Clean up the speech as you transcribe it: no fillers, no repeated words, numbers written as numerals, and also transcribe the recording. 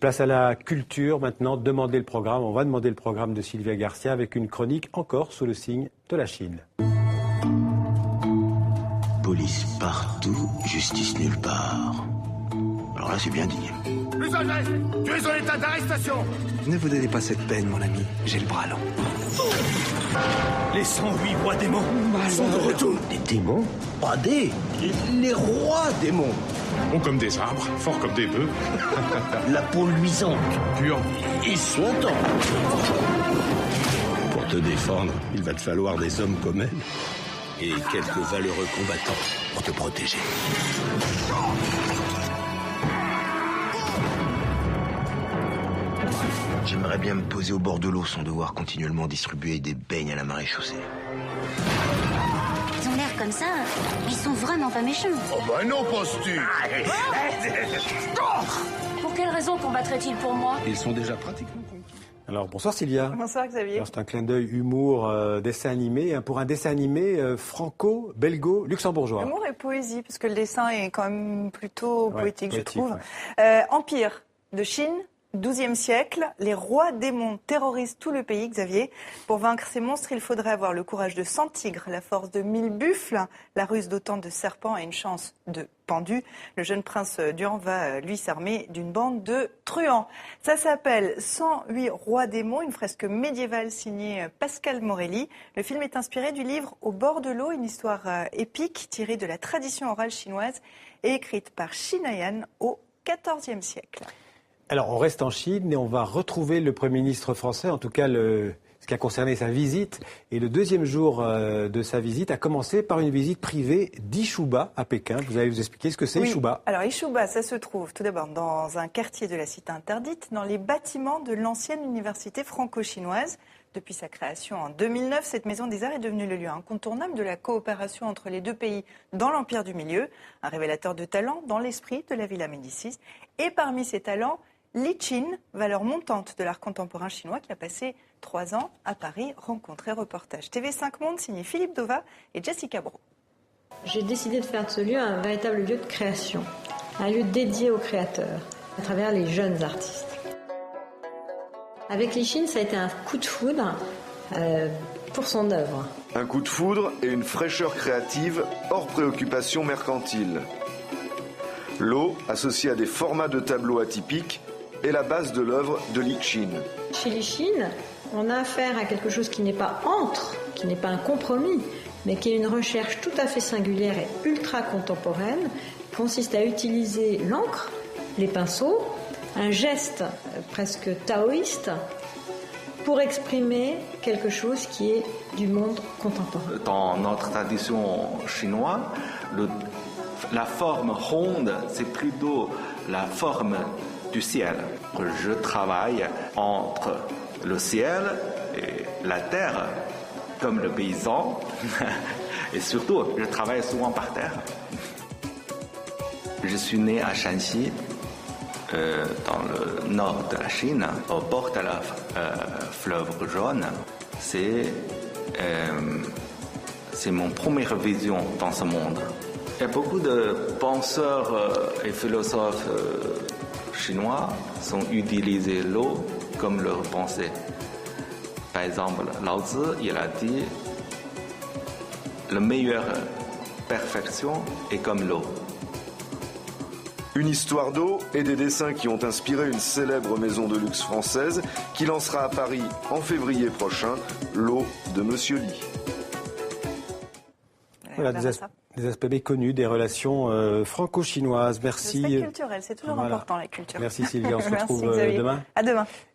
Place à la culture maintenant, demander le programme. On va demander le programme de Sylvia Garcia avec une chronique encore sous le signe de la Chine. Police partout, justice nulle part. Alors là, c'est bien dit. Usager, tu es en état d'arrestation. Ne vous donnez pas cette peine, mon ami. J'ai le bras long. Les 108 rois démons sont de retour. Des démons? Pas les rois démons. Bons comme des arbres, forts comme des bœufs. La peau luisante. Pur. Et sautant. Pour te défendre, il va te falloir des hommes comme elle. Et quelques valeureux combattants pour te protéger. J'aimerais bien me poser au bord de l'eau sans devoir continuellement distribuer des beignes à la marée chaussée. Ils ont l'air comme ça, ils sont vraiment pas méchants. Oh bah non, penses-tu? Pour quelle raison combattraient-ils pour moi? Ils sont déjà pratiquement conquis. Alors bonsoir Sylvia. Bonsoir Xavier. Alors, c'est un clin d'œil humour, dessin animé, pour un dessin animé franco-belgo-luxembourgeois. Humour et poésie, parce que le dessin est quand même plutôt poétique, je trouve. Ouais. Empire de Chine, XIIe siècle, les rois démons terrorisent tout le pays, Xavier. Pour vaincre ces monstres, il faudrait avoir le courage de 100 tigres, la force de 1000 buffles, la ruse d'autant de serpents et une chance de pendus. Le jeune prince Durand va, lui, s'armer d'une bande de truands. Ça s'appelle 108 rois démons, une fresque médiévale signée Pascal Morelli. Le film est inspiré du livre Au bord de l'eau, une histoire épique tirée de la tradition orale chinoise et écrite par Shinayan au XIVe siècle. Alors, on reste en Chine et on va retrouver le Premier ministre français, en tout cas ce qui a concerné sa visite. Et le deuxième jour de sa visite a commencé par une visite privée d'Ishuba à Pékin. Vous allez vous expliquer ce que c'est, Ishuba. Alors, Ishuba, ça se trouve tout d'abord dans un quartier de la cité interdite, dans les bâtiments de l'ancienne université franco-chinoise. Depuis sa création en 2009, cette maison des arts est devenue le lieu incontournable de la coopération entre les deux pays dans l'Empire du Milieu, un révélateur de talent dans l'esprit de la Villa Médicis. Et parmi ces talents, Li Qin, valeur montante de l'art contemporain chinois qui a passé 3 ans à Paris, rencontre et reportage. TV5 Monde signé Philippe Dova et Jessica Bro. J'ai décidé de faire de ce lieu un véritable lieu de création, un lieu dédié aux créateurs, à travers les jeunes artistes. Avec Li Qin, ça a été un coup de foudre pour son œuvre. Un coup de foudre et une fraîcheur créative hors préoccupation mercantile. L'eau, associée à des formats de tableaux atypiques, est la base de l'œuvre de Li Qin. Chez Li Qin, on a affaire à quelque chose qui n'est pas qui n'est pas un compromis, mais qui est une recherche tout à fait singulière et ultra contemporaine, qui consiste à utiliser l'encre, les pinceaux, un geste presque taoïste, pour exprimer quelque chose qui est du monde contemporain. Dans notre tradition chinoise, la forme ronde, c'est plutôt la forme du ciel. Je travaille entre le ciel et la terre, comme le paysan, et surtout, je travaille souvent par terre. Je suis né à Shanxi, dans le nord de la Chine, au bord de la fleuve jaune. C'est mon première vision dans ce monde. Il y a beaucoup de penseurs et philosophes chinois qui ont utilisé l'eau comme leur pensée. Par exemple, Lao Tzu, il a dit « La meilleure perfection est comme l'eau ». Une histoire d'eau et des dessins qui ont inspiré une célèbre maison de luxe française qui lancera à Paris en février prochain l'eau de Monsieur Li. Voilà, des aspects méconnus des relations franco-chinoises. Merci. L'aspect culturel, c'est toujours important la culture. Merci Sylvia, on se retrouve Xavier. demain. À demain.